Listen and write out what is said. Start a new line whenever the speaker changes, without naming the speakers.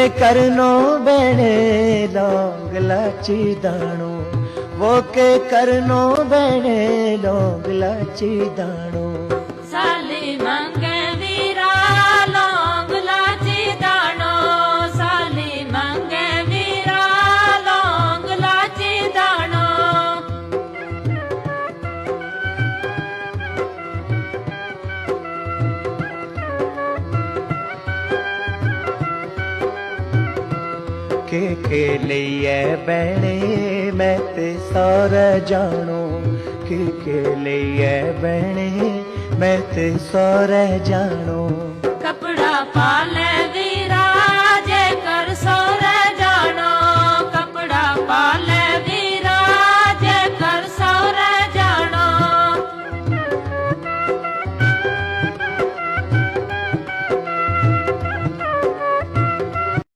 करनो बेणे लौंग लाची दाणो, वो के करनो बेणे लौंग लाची दाणो।
साली मंगे वीरा लौंग लाची दाणो, साली मंगे वीरा लौंग लाची दाणो।
के लिए बैणे मैं ते सौर जानो, के लिए बैणे मैं ते सौर जानो।
कपड़ा पाले